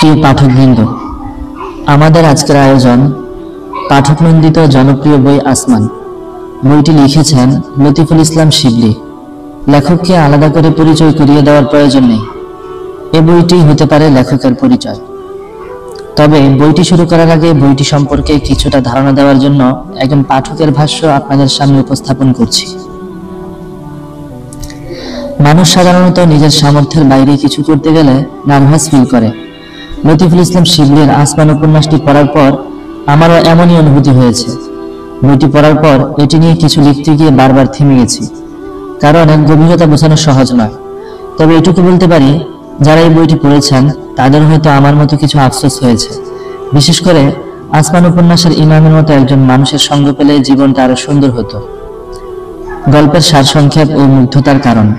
প্রিয় পাঠকবৃন্দ, আমাদের আজকের আয়োজন পাঠক নন্দিত জনপ্রিয় বই আসমান। বইটি লিখেছেন লতিফুল ইসলাম শিবলি। লেখককে আলাদা করে পরিচয় করিয়ে দেওয়ার প্রয়োজন নেই, এ বইটি হতে পারে লেখকের পরিচয়। তবে বইটি শুরু করার আগে বইটি সম্পর্কে কিছুটা ধারণা দেওয়ার জন্য একজন পাঠকের ভাষ্য আপনাদের সামনে উপস্থাপন করছি। মানুষ সাধারণত নিজের সামর্থ্যের বাইরে কিছু করতে গেলে নার্ভাস ফিল করে। লতিফুল ইসলাম শিবলির আসমান উপন্যাসটি পড়ার পর আমারও এমনই অনুভূতি হয়েছে। বইটি পড়ার পর এটি নিয়ে কিছু লিখতে গিয়ে বারবার থেমে গেছি, কারণ এর গভীরতা বোঝানো সহজ নয়। তবে এটুকু বলতে পারি, যারা এই বইটি পড়েছেন তাদের হয়তো আমার মতো কিছু আফসোস হয়েছে। বিশেষ করে আসমান উপন্যাসের ইমামের মতো একজন মানুষের সঙ্গ পেলে জীবনটা আরো সুন্দর হতো। গল্পের সারসংক্ষেপ ও মুগ্ধতার কারণ।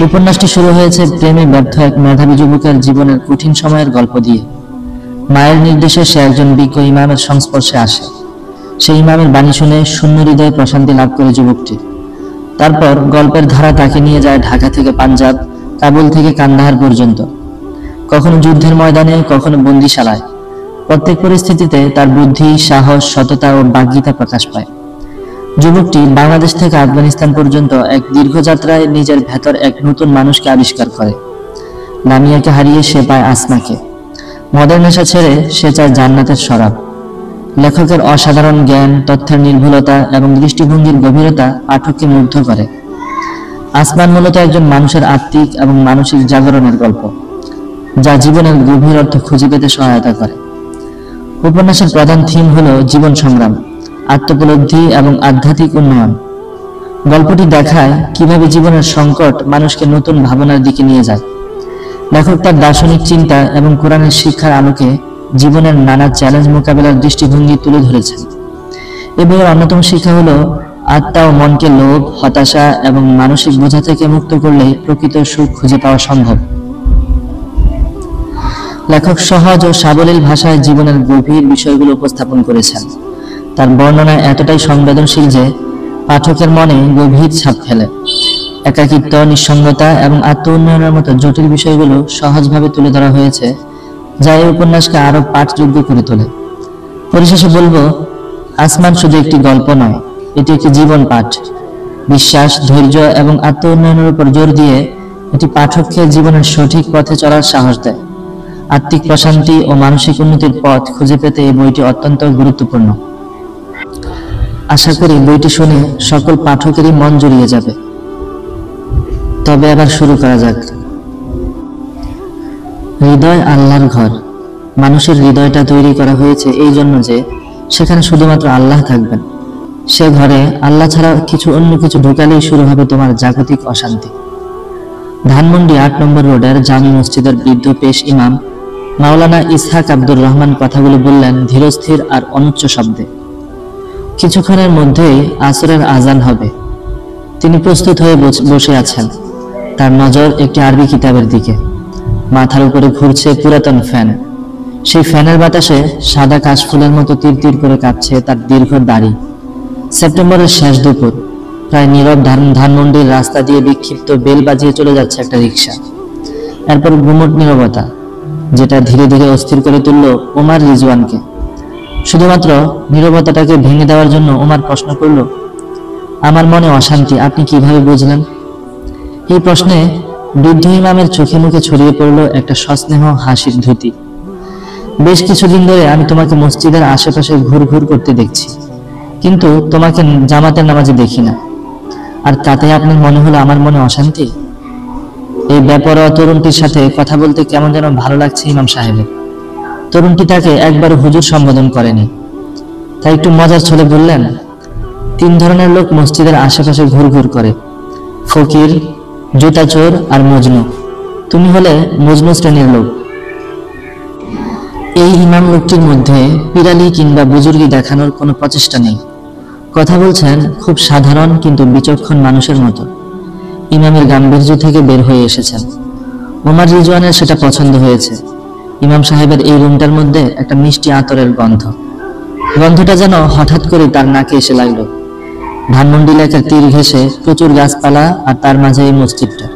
উপন্যাসটি শুরু হয়েছে প্রেমে ব্যর্থ এক মেধাবী যুবকের জীবনের কঠিন সময়ের গল্প দিয়ে। মায়ের নির্দেশে সে একজন বিজ্ঞ ইমামের সংস্পর্শে আসে। সেই ইমামের বাণী শুনে শূন্য হৃদয়ে প্রশান্তি লাভ করে যুবকটি। তারপর গল্পের ধারা তাকে নিয়ে যায় ঢাকা থেকে পাঞ্জাব, কাবুল থেকে কান্দাহার পর্যন্ত, কখনো যুদ্ধের ময়দানে, কখনো বন্দিশালায়। প্রত্যেক পরিস্থিতিতে তার বুদ্ধি, সাহস, সততা ও বাগ্মিতা প্রকাশ পায়। যুবকটি বাংলাদেশ থেকে আফগানিস্তান পর্যন্ত এক দীর্ঘ যাত্রায় নিজের ভেতর এক নতুন মানুষকে আবিষ্কার করে। লামিয়াকে হারিয়ে সে পায় আসমাকে। মদের নেশা ছেড়ে সে চায় জান্নাতের শরাব। লেখকের অসাধারণ জ্ঞান, তথ্যের নির্ভুলতা এবং দৃষ্টিভঙ্গির গভীরতা পাঠককে মুগ্ধ করে। আসমান মূলত একজন মানুষের আত্মিক এবং মানসিক জাগরণের গল্প, যা জীবনের গভীর অর্থ খুঁজে পেতে সহায়তা করে। উপন্যাসের প্রধান থিম হলো জীবন সংগ্রাম, আত্মোপলব্ধি এবং আধ্যাত্মিক উন্নয়ন। গল্পটি দেখায় কিভাবে জীবনের সংকট মানুষকে নতুন ভাবনার দিকে নিয়ে যায়। লেখক তার দার্শনিক চিন্তা এবং কোরআনের শিক্ষার আলোকে জীবনের নানা চ্যালেঞ্জ মোকাবেলার দৃষ্টিভঙ্গি তুলে ধরেছেন। এ বইয়ের অন্যতম শিক্ষা হলো আত্মা ও মনকে লোভ, হতাশা এবং মানসিক বোঝা থেকে মুক্ত করলেই প্রকৃত সুখ খুঁজে পাওয়া সম্ভব। লেখক সহজ ও সাবলীল ভাষায় জীবনের গভীর বিষয়গুলো উপস্থাপন করেছেন। তার বর্ণনা এতটাই সংবেদনশীল যে পাঠকের মনে গভীর ছাপ ফেলে। একাকিত্ব, নিঃসঙ্গতা এবং আত্ম উন্নয়নের মতো জটিল বিষয়গুলো সহজভাবে তুলে ধরা হয়েছে, যা এই উপন্যাসকে আরো পাঠযোগ্য করে তোলে। পরিশেষে বলবো, আসমান শুধু একটি গল্প নয়, এটি একটি জীবন পাঠ। বিশ্বাস, ধৈর্য এবং আত্ম উন্নয়নের উপর জোর দিয়ে এটি পাঠককে জীবনের সঠিক পথে চলার সাহস দেয়। আত্মিক প্রশান্তি ও মানসিক উন্নতির পথ খুঁজে পেতে এই বইটি অত্যন্ত গুরুত্বপূর্ণ। আশা করি বইটি শুনে সকল পাঠকেরই মন জুড়িয়ে যাবে। তবে এবার শুরু করা যাক। হৃদয় আল্লাহর ঘর। মানুষের হৃদয়টা তৈরি করা হয়েছে এই জন্য যে সেখানে শুধুমাত্র আল্লাহ থাকবেন। সে ঘরে আল্লাহ ছাড়া অন্য কিছু ঢুকালেই শুরু হবে তোমার জাগতিক অশান্তি। ধানমন্ডি ৮ নম্বর রোডের জামি মসজিদের বৃদ্ধ পেশ ইমাম মাওলানা ইসহাক আব্দুর রহমান কথাগুলো বললেন ধীরস্থির আর অনুচ্চ শব্দে। কিছুক্ষণের মধ্যেই আসরের আজান হবে। তিনি প্রস্তুত হয়ে বসে আছেন। তার নজর একটি আরবি কিতাবের দিকে। মাথার উপরে ঘুরছে পুরাতন ফ্যান। সেই ফ্যানের বাতাসে সাদা কাশফুলের মতো তীর তীর করে কাঁপছে তার দীর্ঘ দাড়ি। সেপ্টেম্বরের শেষ দুপুর, প্রায় নীরব ধানমন্ডির রাস্তা দিয়ে বিক্ষিপ্ত বেল বাজিয়ে চলে যাচ্ছে একটা রিক্সা। এরপর গুমট নীরবতা, যেটা ধীরে ধীরে অস্থির করে তুলল ওমর রিজওয়ানকে। শুধুমাত্র নীরবতাটাকে ভেঙে দেওয়ার জন্য ওমর প্রশ্ন করল, আমার মনে অশান্তি আপনি কিভাবে বুঝলেন? এই প্রশ্নে বৃদ্ধ ইমামের চোখে মুখে ছড়িয়ে পড়ল একটা সস্নেহ হাসির ধুতি। বেশ কিছুদিন ধরে আমি তোমাকে মসজিদের আশেপাশে ঘুরঘুর করতে দেখছি, কিন্তু তোমাকে জামাতের নামাজে দেখি না। আর তাতে আপনার মনে হলো আমার মনে অশান্তি? এই বেপরোয়া তরুণটির সাথে কথা বলতে কেমন যেন ভালো লাগছে ইমাম সাহেবের। তরুণটি তাকে একবারও হুজুর সম্বোধন করেনি, তাই একটু মজার ছলে বললেন, 3 ধরনের লোক মসজিদের আশেপাশে ঘুরঘুর করে, ফকির, জুতাচোর আর মজনু। তুমি হলে মজনু শ্রেণীর লোক। এই ইমাম লোকটির মধ্যে পিরালি কিংবা বুজুর্গি দেখানোর কোনো প্রচেষ্টা নেই। কথা বলছেন খুব সাধারণ কিন্তু বিচক্ষণ মানুষের মতো। ইমামের গাম্ভীর্য থেকে বের হয়ে এসেছেন। ওমর রিজওয়ানের সেটা পছন্দ হয়েছে। ইমাম সাহেবের এই রুমটার মধ্যে একটা মিষ্টি আতরের গন্ধ। গন্ধটা যেন হঠাৎ করে তার নাকে এসে লাগলো। ধানমন্ডি এলাকার তীর ঘেঁষে প্রচুর গাছপালা, আর তার মাঝে এই মসজিদটা।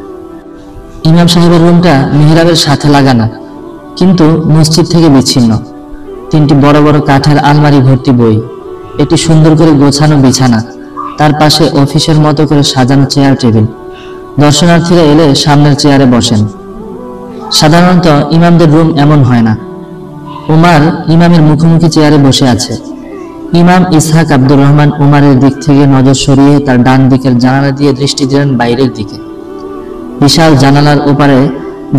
ইমাম সাহেবের রুমটা মিহরাবের সাথে লাগানো। কিন্তু মসজিদ থেকে বিচ্ছিন্ন। 3টি বড় বড় কাঠের আলমারি ভর্তি বই, একটি সুন্দর করে গোছানো বিছানা, তার পাশে অফিসের মতো করে সাজানো চেয়ার টেবিল। দর্শনার্থীরা এলে সামনের চেয়ারে বসেন। সাধারণত ইমামদের রুম এমন হয় না। উমার ইমামের মুখোমুখি চেয়ারে বসে আছে। ইমাম ইসহাক আব্দুর রহমান উমারের দিক থেকে নজর সরিয়ে তার ডান দিকের জানালা দিয়ে দৃষ্টি দিলেন বাইরের দিকে। বিশাল জানালার ওপারে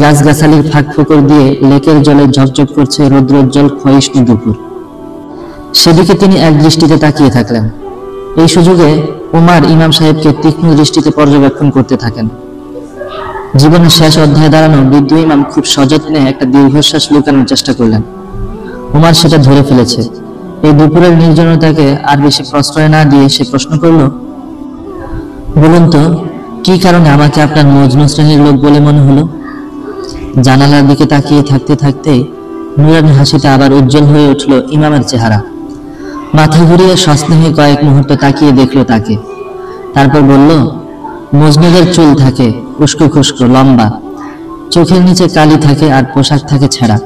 গাছগাছালির ফাঁক ফোকর দিয়ে লেকের জলে ঝকঝক করছে রৌদ্রোজ্জ্বল ক্ষয়িষ্ণু দুপুর। সেদিকে তিনি এক দৃষ্টিতে তাকিয়ে থাকলেন। এই সুযোগে উমার ইমাম সাহেবকে তীক্ষ্ণ দৃষ্টিতে পর্যবেক্ষণ করতে থাকেন। জীবনের শেষ অধ্যায়ে দাঁড়ানো বৃদ্ধ ইমাম খুব সযত্নে একটা দীর্ঘশ্বাস লুকানোর চেষ্টা করলেন। উমার সেটা ধরে ফেলেছে। এই দুপুরের নির্জনতাকে আর বেশি প্রশ্রয় না দিয়ে সে প্রশ্ন করল, বলুন তো, কি কারণে আমাকে আপনার মজনু শ্রেণীর লোক বলে মনে হলো? জানালার দিকে তাকিয়ে থাকতে থাকতে নুরানি হাসিতে আবার উজ্জ্বল হয়ে উঠল ইমামের চেহারা। মাথা ঘুরিয়ে সস্নেহে কয়েক মুহূর্ত তাকিয়ে দেখলো তাকে। তারপর বলল, মজনুদের চুল থাকে উস্কো খুস্কো লম্বা, চোখের নিচে কালি থাকে আর পোশাক থাকে ছেঁড়া।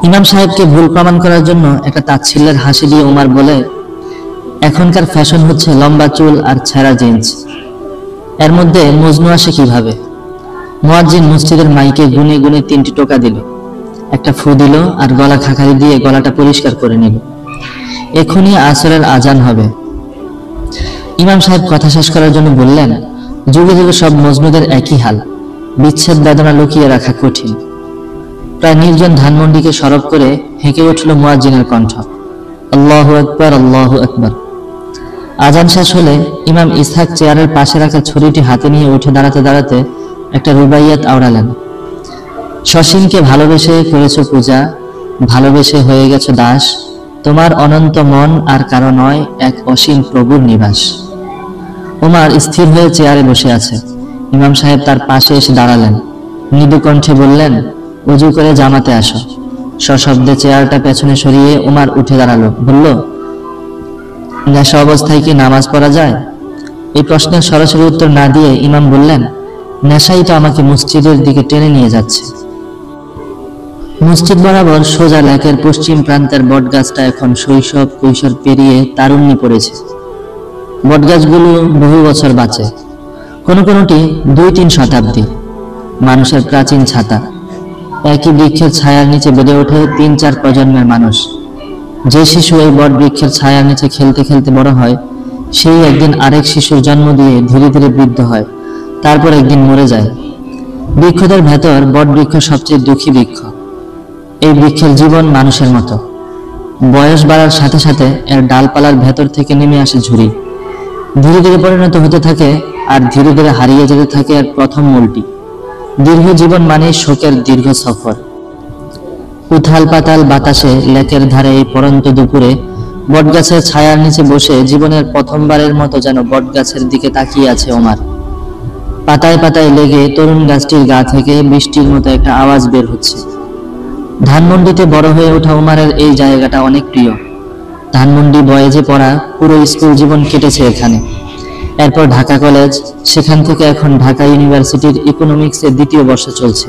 ইমাম সাহেবকে ভুল প্রমাণ করার জন্য একটা তাচ্ছিল্যের হাসি দিয়ে উমার বলে, এখনকার ফ্যাশন হচ্ছে লম্বা চুল আর ছেঁড়া জিন্স। এর মধ্যে মজনু আসে কিভাবে? মুয়াজ্জিন মসজিদের মাইকে গুনে গুনে 3টি টোকা দিল, একটা ফু দিল আর গলা খাকারি দিয়ে গলাটা পরিষ্কার করে নিল। এখনই আসরের আজান হবে। ইমাম সাহেব কথা শেষ করার জন্য বললেন, যুগে যুগে সব মজনুদের একই হাল, বিচ্ছেদ বেদনা লুকিয়ে রাখা কঠিন। প্রায় নির্জন ধানমন্ডিকে সরব করে হেঁকে উঠল মুয়াজ্জিনের কণ্ঠ, আল্লাহু আকবার, আল্লাহু আকবার। আজান শেষ হলে ইমাম ইসহাক চেয়ারের পাশে রাখা ছড়িটি হাতে নিয়ে উঠে দাঁড়াতে দাঁড়াতে একটা রুবাইয়াত আওড়ালেন। সসীমকে ভালোবেসে করেছো পূজা, ভালোবেসে হয়ে গেছো দাস, তোমার অনন্ত মন আর কারো নয়, এক অসীম প্রভুর নিবাস। উমার স্থির হয়ে চেয়ারে বসে আছে। ইমাম সাহেব তার পাশে এসে দাঁড়ালেন। মৃদু কণ্ঠে বললেন, উজু করে জামাতে আসো। সশব্দে চেয়ারটা পেছনে সরিয়ে উমার উঠে দাঁড়ালো। বলল, নেশা অবস্থায় কি নামাজ পড়া যায়? এই প্রশ্নের সরাসরি উত্তর না দিয়ে ইমাম বললেন, নেশাই তো আমাকে মসজিদের দিকে টেনে নিয়ে যাচ্ছে। মসজিদ বরাবর সোজা লেকের পশ্চিম প্রান্তের বটগাছটা এখন শৈশব কৈশোর পেরিয়ে তারুণ্যে পড়েছে। বটগাছগুলো বহু বছর বাঁচে, কোনোটি 2-3 শতাব্দী। মানুষের প্রাচীন ছাতা। একই বৃক্ষের ছায়ার নিচে বেড়ে ওঠে 3-4 প্রজন্মের মানুষ। যে শিশু এই বট বৃক্ষের ছায়ার নিচে খেলতে খেলতে বড় হয়, সেই একদিন আরেক শিশুর জন্ম দিয়ে ধীরে ধীরে বৃদ্ধ হয়, তারপর একদিন মরে যায়। বৃক্ষদের ভেতর বট বৃক্ষ সবচেয়ে দুঃখী বৃক্ষ। এই বৃক্ষের জীবন মানুষের মতো। বয়স বাড়ার সাথে সাথে এর ডালপালার ভেতর থেকে নেমে আসে ঝুরি, ধীরে ধীরে পরিণত হতে থাকে আর ধীরে ধীরে হারিয়ে যেতে থাকে এর প্রথম মূলটি। দীর্ঘ জীবন মানে শোকের দীর্ঘ সফর। উথাল পাতাল বাতাসে লেকের ধারে এই পড়ন্ত দুপুরে বটগাছের ছায়ার নিচে বসে জীবনের প্রথমবারের মতো যেন বটগাছের দিকে তাকিয়ে আছে ওমার। পাতায় পাতায় লেগে তরুণ গাছটির গা থেকে বৃষ্টির মতো একটা আওয়াজ বের হচ্ছে। ধানমন্ডিতে বড় হয়ে ওঠা ওমারের এই জায়গাটা অনেক প্রিয়। ধানমন্ডি বয়েজে পড়া পুরো স্কুল জীবন কেটেছে এখানে। এরপর ঢাকা কলেজ, সেখান থেকে এখন ঢাকা ইউনিভার্সিটির ইকোনমিক্সের 2য় বর্ষ চলছে।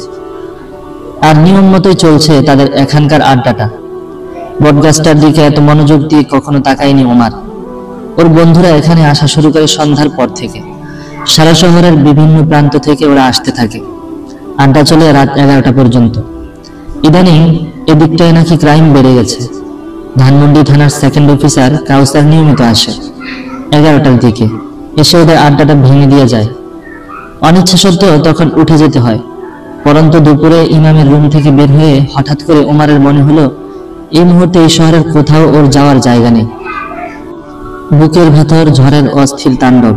আর নিয়ম মতোই চলছে তাদের এখানকার আড্ডাটা। বটগাছটার দিকে এত মনোযোগ দিয়ে কখনো তাকায়নি ওমার। ওর বন্ধুরা এখানে আসা শুরু করে সন্ধ্যার পর থেকে। সারা শহরের বিভিন্ন প্রান্ত থেকে ওরা আসতে থাকে। আড্ডা চলে রাত 11টা পর্যন্ত। ইদানিং এদিকটায় নাকি ক্রাইম বেড়ে গেছে। ধানমন্ডি থানার 2nd অফিসার কাউসার নিয়মিত আসে 11টার দিকে, এসে ওদের আড্ডাটা ভেঙে দিয়ে যায়। অনিচ্ছা সত্ত্বেও তখন উঠে যেতে হয়। পরন্ত দুপুরে ইমামের রুম থেকে বের হয়ে হঠাৎ করে ওমারের মনে হলো, এই মুহূর্তে এই শহরের কোথাও ওর যাওয়ার জায়গা নেই। বুকের ভেতর ঝড়ের অস্থির তাণ্ডব,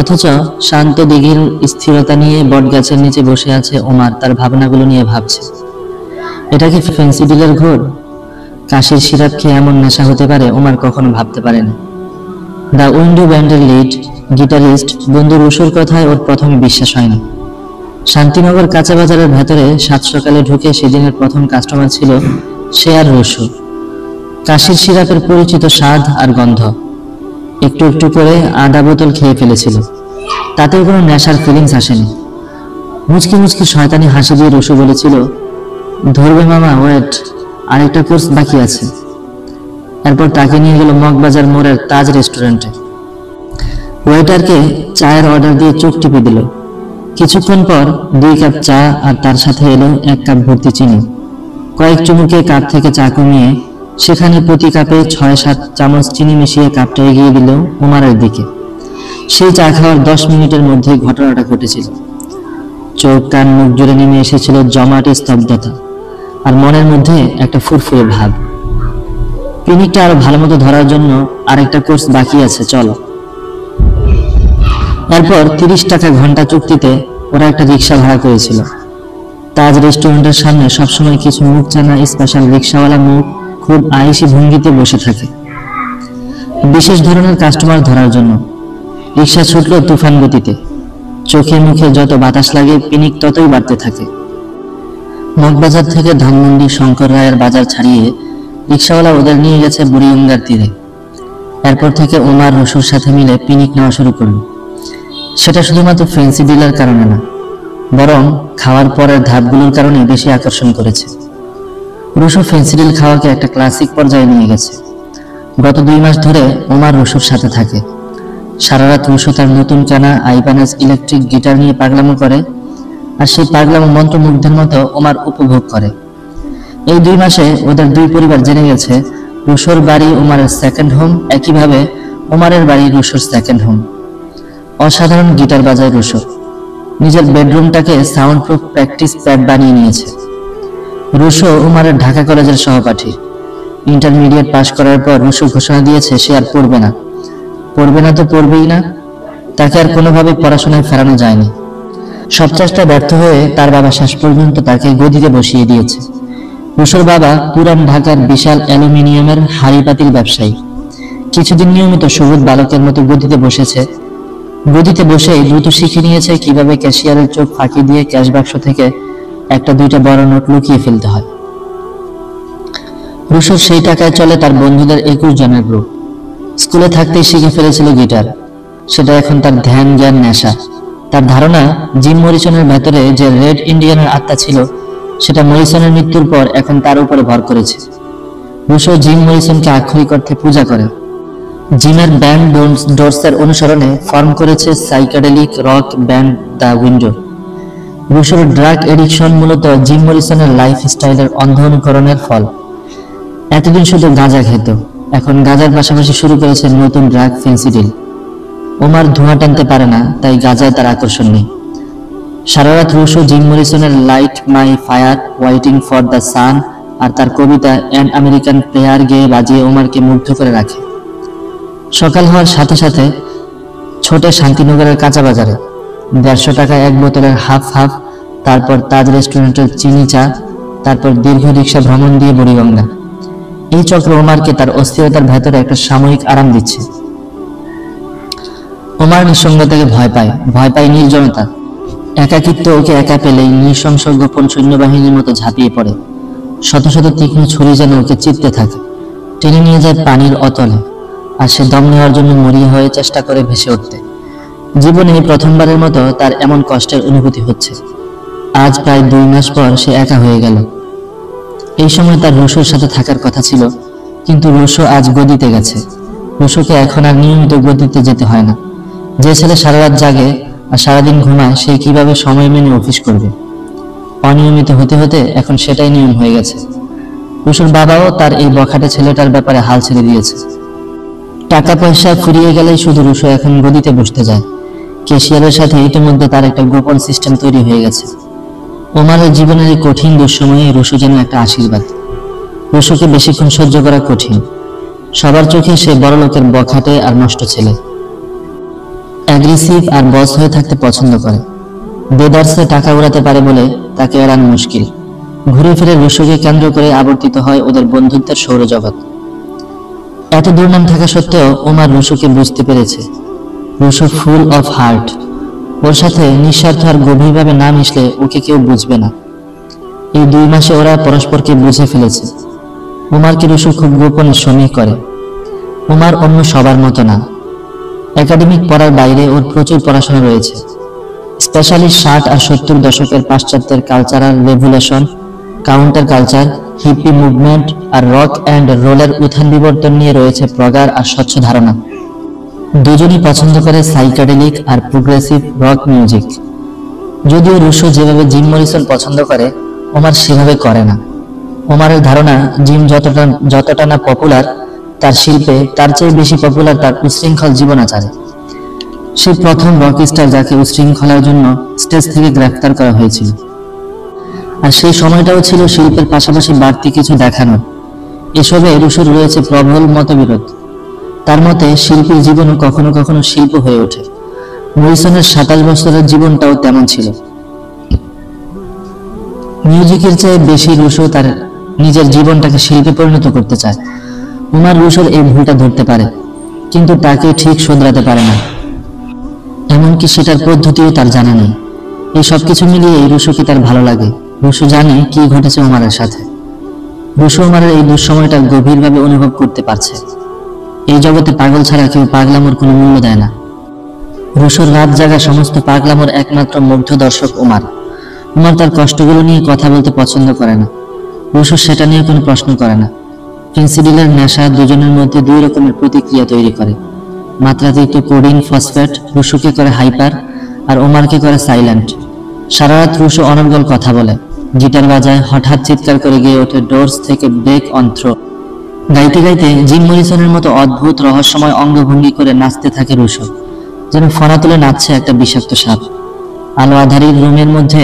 অথচ শান্ত দিঘির স্থিরতা নিয়ে বটগাছের নিচে বসে আছে ওমার। তার ভাবনাগুলো নিয়ে ভাবছে, এটা কি ফেন্সি ডিলের ঘোর? কাশির সিরাপ খেয়ে এমন নেশা হতে পারে ওমার কখনো ভাবতে পারেনি। দ্য উইন্ডো ব্যান্ডের লিড গিটারিস্ট বন্ধু রুশুর কথায় ওর প্রথমে বিশ্বাস হয়নি। শান্তিনগর কাঁচা বাজারের ভেতরে 7 সকালে ঢুকে সেদিনের প্রথম কাস্টমার ছিল সে আর রসু। কাশির সিরাপের পরিচিত স্বাদ আর গন্ধ। একটু একটু করে আধা বোতল খেয়ে ফেলেছিল, তাতেও কোনো নেশার ফিলিংস আসেনি। মুচকি মুচকি শয়তানি হাসি দিয়ে রসু বলেছিল, ধরবে মামা, ওয়েট, আরেকটা কোর্স বাকি আছে। এরপর তাকে নিয়ে গেল মগবাজার মোড়ের তাজ রেস্টুরেন্টে। ওয়েটারকে চায়ের অর্ডার দিয়ে চোখ টিপে দিল। কিছুক্ষণ পর 2 কাপ চা আর তার সাথে এলো 1 কাপ ভর্তি চিনি। কয়েক চুমুকে কাপ থেকে চা কমিয়ে সেখানে প্রতি কাপে 6-7 চামচ চিনি মিশিয়ে কাপটা এগিয়ে দিল ওমারের দিকে। সেই চা খাওয়ার 10 মিনিটের মধ্যে ঘটনাটা ঘটেছিল। চোখ কান মুখ জুড়ে নেমে এসেছিল জমাট স্তব্ধতা, আর মনের মধ্যে একটা ফুরফুরে ভাব। পিনিকটা আরো ভালো মতো ধরার জন্য আরেকটা কোর্স বাকি আছে, চলো। এরপর 30 টাকা ঘন্টা চুক্তিতে ওরা একটা রিক্সা ভাড়া করেছিল। তাজ রেস্টুরেন্টের সামনে সবসময় কিছু মুখ চেনা স্পেশাল রিক্সাওয়ালা মুখ খুব আয়েশি ভঙ্গিতে বসে থাকে বিশেষ ধরনের কাস্টমার ধরার জন্য। রিক্সা ছুটল তুফান গতিতে। চোখে মুখে যত বাতাস লাগে পিনিক ততই বাড়তে থাকে। মগবাজার থেকে ধানমন্ডি শঙ্কর রায়ের বাজার ছাড়িয়ে রিক্সাওয়ালা ওদের নিয়ে গেছে বুড়িগঙ্গার তীরে। এরপর থেকে ওমার রসুর সাথে মিলে পিনিক নেওয়া শুরু করলো। সেটা শুধুমাত্র ফ্যান্সি ডিলার কারণে না, বরং খাওয়ার পরের ধাপগুলোর কারণে বেশি আকর্ষণ করেছে। রসু ফ্যান্সি ডিল খাওয়াকে একটা ক্লাসিক পর্যায়ে নিয়ে গেছে। গত 2 মাস ধরে ওমার রসুর সাথে থাকে। সারা রাত রসু তার নতুন কেনা আইবানেস ইলেকট্রিক গিটার নিয়ে পাগলামো করে, আর সেই পাগলামো মন্ত্রমুগ্ধের মতো ওমার উপভোগ করে। এই 2 মাসে ওদের 2 পরিবার জেনে গেছে রসুর বাড়ি ওমারের সেকেন্ড হোম, একইভাবে ওমারের বাড়ি রসুর সেকেন্ড হোম। অসাধারণ গিটার বাজায় রসু। নিজের বেডরুমটাকে সাউন্ড প্রুফ প্র্যাকটিস প্যাড বানিয়ে নিয়েছে। রসু ওমারের ঢাকা কলেজের সহপাঠী। ইন্টারমিডিয়েট পাশ করার পর রসু ঘোষণা দিয়েছে সে আর পড়বে না। পড়বে না তো পড়বেই না, তাকে আর কোনোভাবে পড়াশোনায় ফেরানো যায়নি। সব চেষ্টা ব্যর্থ হয়ে তার বাবা শেষ পর্যন্ত তাকে গদিতে বসিয়ে দিয়েছে। রসুর বাবা পুরান ঢাকার বিশাল অ্যালুমিনিয়ামের হাড়ি পাতিল ব্যবসায়ী। কিছুদিন নিয়মিত সবুজ বালকের মতো গদিতে বসেছে। গদিতে বসেই দ্রুত শিখে নিয়েছে কিভাবে ক্যাশিয়ারের চোখ ফাঁকি দিয়ে ক্যাশ বাক্স থেকে 1-2টা বড় নোট লুকিয়ে ফেলতে হয়। রসুর সেই টাকায় চলে তার বন্ধুদের 21 জনের গ্রুপ। স্কুলে থাকতেই শিখে ফেলেছিল গিটার, সেটা এখন তার ধ্যান জ্ঞান নেশা। তার ধারণা জিম মরিসনের ভেতরে যে রেড ইন্ডিয়ানের আত্মা ছিল সেটা মরিসনের মৃত্যুর পর এখন তার উপরে ভর করেছে। রুশো জিম মরিসনকে আক্ষরিক অর্থে পূজা করে। জিমের ব্যান্ড ডোরসের অনুসরণে ফর্ম করেছে psychedelic rock band the Window. রুশোর ড্রাগ এডিকশন মূলত জিম মরিসনের লাইফ স্টাইলের অন্ধ অনুকরণের ফল। এতদিন শুধু গাঁজা খেত, এখন গাঁজার পাশাপাশি শুরু করেছে নতুন ড্রাগ ফেন্সিডিল। ওমার ধোঁয়া টানতে পারে না, তাই গাঁজায় তার আকর্ষণ নেই। সারা রাত রুশো জিম মরিসনের light my fire, waiting for the sun আর তার কবিতা অ্যান আমেরিকান প্রেয়ার গেয়ে বাজিয়ে ওমারকে মুগ্ধ করে রাখে। সকাল হওয়ার সাথে সাথে ছোটে শান্তিনগরের কাঁচা বাজারে 150 টাকায় 1 বোতলের হাফ হাফ, তারপর তাজ রেস্টুরেন্টের চিনি চা, তারপর দীর্ঘ রিক্সা ভ্রমণ দিয়ে বুড়িগঙ্গা। এই চক্র ওমারকে তার অস্থিরতার ভেতরে একটা সাময়িক আরাম দিচ্ছে। ওমার নিঃসঙ্গতাকে ভয় পায় নির্জনতা। একাকিত্ব ওকে একা পেলেই নৃশংস গোপন সৈন্যবাহিনীর মতো ঝাঁপিয়ে পড়ে। শত শত তীক্ষ্ণ ছুরি যেন ওকে চিপতে থাকে, টেনে নিয়ে যায় পানির অতলে, আর সে দম নেওয়ার জন্য মরিয়া হয়ে চেষ্টা করে ভেসে উঠতে। জীবনে প্রথমবারের মতো তার এমন কষ্টের অনুভূতি হচ্ছে। আজ প্রায় 2 মাস পর সে একা হয়ে গেল। এই সময় তার রুশোর সাথে থাকার কথা ছিল, কিন্তু রুশো আজ গদিতে গেছে। রুশোকে এখন আর নিয়মিত গদিতে যেতে হয় না। যে ছেলে সারা রাত জাগে আর সারাদিন ঘুমায়, সে কিভাবে সময় মেনে অফিস করবে? অনিয়মিত হতে হতে এখন সেটাই নিয়ম হয়ে গেছে। রুশোর বাবাও তার এই বখাটে ছেলেটার ব্যাপারে হাল ছেড়ে দিয়েছে। টাকা পয়সা ফুরিয়ে গেলেই শুধু রুশো এখন গদিতে বসতে যায়। ক্যাশিয়ারের সাথে ইতিমধ্যে তার একটা গোপন সিস্টেম তৈরি হয়ে গেছে। ওমারের জীবনের এই কঠিন দুঃসময়ে রুশো যেন একটা আশীর্বাদ। রুশোকে বেশিক্ষণ সহ্য করা কঠিন। সবার চোখে সে বড় লোকের বখাটে আর নষ্ট ছেলে। অ্যাগ্রেসিভ আর বস হয়ে থাকতে পছন্দ করে। দেদারসে টাকা উড়াতে পারে বলে তাকে এড়ানো মুশকিল। ঘুরে ফিরে রুশোকে কেন্দ্র করে আবর্তিত হয় ওদের বন্ধুত্বের সৌরজগৎ। এত দুর্নাম থাকা সত্ত্বেও ওমার রুশোকে বুঝতে পেরেছে। Rusho full of heart. ওর সাথে নিঃস্বার্থ আর গভীরভাবে না মিশলে ওকে কেউ বুঝবে না। এই 2 মাসে ওরা পরস্পরকে বুঝে ফেলেছে। ওমারকে রুশো খুব গোপনে সমীহ করে। ওমার অন্য সবার মতো না। একাডেমিক পড়ার বাইরে ওর প্রচুর পড়াশোনা রয়েছে। স্পেশালি 60 আর 70 দশকের পাশ্চাত্যের cultural revolution, counter culture, hippie movement আর রক অ্যান্ড রোলের উত্থান বিবর্তন নিয়ে রয়েছে প্রগাঢ় আর স্বচ্ছ ধারণা। দুজনই পছন্দ করে সাইকেডেলিক আর প্রোগ্রেসিভ রক মিউজিক। যদিও রুশো যেভাবে জিম মরিসন পছন্দ করে, ওমার সেভাবে করে না। ওমারের ধারণা, জিম যতটা না পপুলার তার শিল্পে, তার চেয়ে বেশি পপুলার তার উচ্ছৃঙ্খল জীবনাচারে। সে প্রথম রক স্টার যাকে উচ্ছৃঙ্খলার জন্য স্টেজ থেকে গ্রেফতার করা হয়েছিল। আর সেই সময়টাও ছিল শিল্পের পাশাপাশি বাড়তি কিছু দেখানোর। এসবে রুশোর রয়েছে প্রবল মতবিরোধ। তার মতে শিল্পীর জীবনও কখনো কখনো শিল্প হয়ে ওঠে। মরিসনের 27 বছরের জীবনটাও তেমন ছিল। মিউজিকের চেয়ে বেশি রুশো তার নিজের জীবনটাকে শিল্পে পরিণত করতে চায়। ওমার রুশোর এই ভুলটা ধরতে পারে, কিন্তু তাকে ঠিক শোধরাতে পারে না। এমনকি সেটার পদ্ধতিও তার জানা নেই। এই সবকিছু মিলিয়ে রুশোকে তার ভালো লাগে। রুশো জানে কি ঘটেছে ওমারের সাথে। রুশো ওমারের এই দুঃসময়টা গভীরভাবে অনুভব করতে পারছে। এই জগতে পাগল ছাড়া কেউ পাগলামোর কোনো মূল্য দেয় না। রুশোর রাত জাগা সমস্ত পাগলামোর একমাত্র মুগ্ধ দর্শক ওমার। ওমার তার কষ্টগুলো নিয়ে কথা বলতে পছন্দ করে না। রুশো সেটা নিয়ে কোনো প্রশ্ন করে না। ফেন্সিডিলের নেশা দুজনের মধ্যে দুই রকমের প্রতিক্রিয়া তৈরি করে। মাত্রাতিরিক্ত কোডিন ফসফেট রুশোকে করে হাইপার আর ওমারকে করে সাইলেন্ট। সারা রাত রুশো অনর্গল কথা বলে, গিটার বাজায়, হঠাৎ চিৎকার করে গিয়ে ওঠে ডোরস থেকে ব্রেক অন থ্রো। গাইতে গাইতে জিম মরিসনের মতো অদ্ভুত রহস্যময় অঙ্গভঙ্গি করে নাচতে থাকে রুশো, যেন ফনা তুলে নাচছে একটা বিষাক্ত সাপ। আলো আধারির রুমের মধ্যে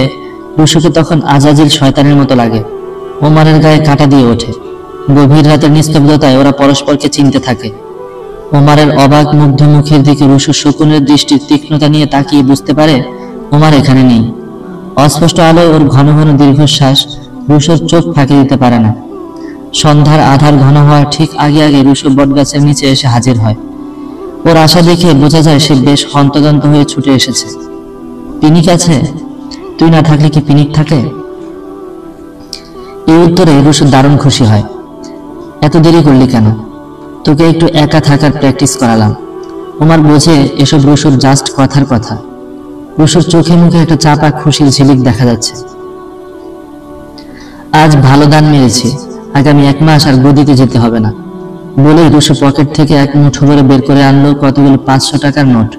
রুশোকে তখন আজাজিল শয়তানের মতো লাগে। ওমারের গায়ে কাঁটা দিয়ে ওঠে। গভীর রাতের নিস্তব্ধতায় ওরা পরস্পরকে চিনতে থাকে। ওমারের অবাক মুগ্ধ মুখের দিকে রুশো শকুনের দৃষ্টির তীক্ষ্ণতা নিয়ে তাকিয়ে বুঝতে পারে ওমার এখানে নেই। অস্পষ্ট আলোয় ওর ঘন ঘন দীর্ঘশ্বাস রুশোর চোখ ফাঁকি দিতে পারে না। সন্ধ্যার আধার ঘন হওয়ার ঠিক আগে আগে রুশো বটগাছের নিচে এসে হাজির হয়। ওর আশা দেখে বোঝা যায় সে বেশ হন্তদন্ত হয়ে ছুটে এসেছে। পিনিক আছে? তুই না থাকলে কি পিনিক থাকে? এই উত্তরে রুশো দারুণ খুশি হয়। এত দেরি করলি কেন? তোকে একটু একা থাকার প্র্যাকটিস করালাম। ওমার বোঝে এসব রুশোর জাস্ট কথার কথা। রুশোর চোখে মুখে একটা চাপা খুশির ঝিলিক দেখা যাচ্ছে। আজ ভালো দান মেরেছি, আগামী 1 মাস আর গদিতে যেতে হবে না বলেই রুশো পকেট থেকে এক মুঠো করে বের করে আনলো কতগুলো 500 টাকার নোট।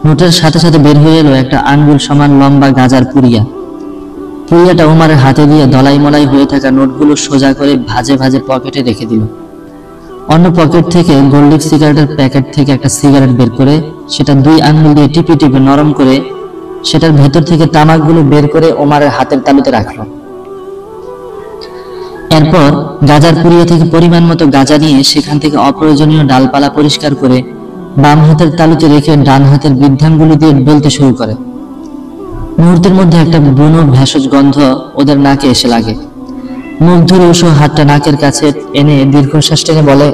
নোটের সাথে সাথে বের হয়ে এলো একটা আঙ্গুল সমান লম্বা গাজার পুরিয়াটা ওমারের হাতে দিয়ে দলাই মলাই হয়ে থাকা নোটগুলো সোজা করে ভাজে ভাজে পকেটে রেখে দিল। অন্য পকেট থেকে গোল্ডিক সিগারেটের প্যাকেট থেকে একটা সিগারেট বের করে সেটা 2 আঙ্গুল দিয়ে টিপে টিপে নরম করে সেটার ভেতর থেকে তামাকগুলো বের করে ওমারের হাতের তালুতে রাখলো। এরপর গাজার পুরিয়া থেকে পরিমাণ মতো গাজা নিয়ে সেখান থেকে অপ্রয়োজনীয় ডালপালা পরিষ্কার করে বাম হাতের তালুতে রেখে ডান হাতের বৃদ্ধাঙ্গুলি দিয়ে ডলতে শুরু করে। মুহূর্তের মধ্যে একটা বুনো ভেষজ গন্ধ ওদের নাকে এসে লাগে। মুখ ধরে রুশো হাতটা নাকের কাছে এনে দীর্ঘশ্বাস টেনে বলে,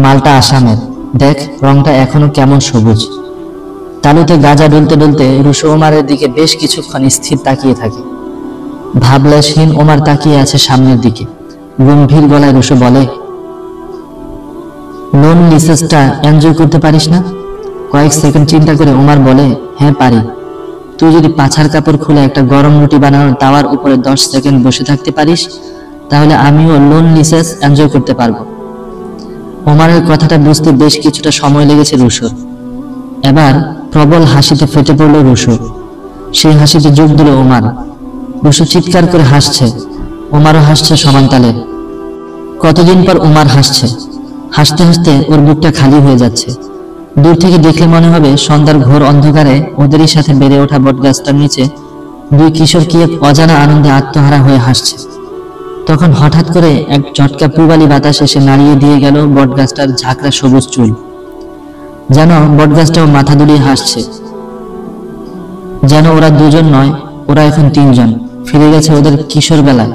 মালটা আসামের, দেখ রংটা এখনো কেমন সবুজ। তালুতে গাজা ডলতে ডলতে রুশো ওমারের দিকে বেশ কিছুক্ষণ স্থির তাকিয়ে থাকে। ভাবলেশহীন ওমার তাকিয়ে আছে সামনের দিকে। গম্ভীর গলায় রুশো বলে, লোন লিসেসটা এনজয় করতে পারিস না? কয়েক সেকেন্ড চিন্তা করে ওমার বলে, হ্যাঁ পারি। তুই যদি পাছার কাপড় খুলে একটা গরম রুটি বানানোর তাওয়ার উপরে 10 সেকেন্ড বসে থাকতে পারিস, তাহলে আমিও লোন লিসেস এনজয় করতে পারবো। ওমারের কথাটা বুঝতে বেশ কিছুটা সময় লেগেছে রুশোর। এবার প্রবল হাসিতে ফেটে পড়ল রুশো। সেই হাসিতে যোগ দিল ওমার। রুশো চিৎকার করে হাসছে, ওমারও হাসছে সমান তালে। কতদিন পর ওমার হাসছে। হাসতে হাসতে ওর বুকটা খালি হয়ে যাচ্ছে। দূর থেকে দেখলে মনে হবে সন্ধ্যার ঘোর অন্ধকারে ওদেরই সাথে বেড়ে ওঠা বটগাছটার নিচে 2 কিশোর কি এক অজানা আনন্দে আত্মহারা হয়ে হাসছে। তখন হঠাৎ করে এক ঝটকা পূবালি বাতাস এসে নাড়িয়ে দিয়ে গেল বটগাছটার ঝাঁকড়া সবুজ চুল। যেন বটগাছটাও মাথা দুলিয়ে হাসছে। যেন ওরা 2 জন নয়, ওরা এখন 3 জন, ফিরে গেছে ওদের কিশোর বেলায়।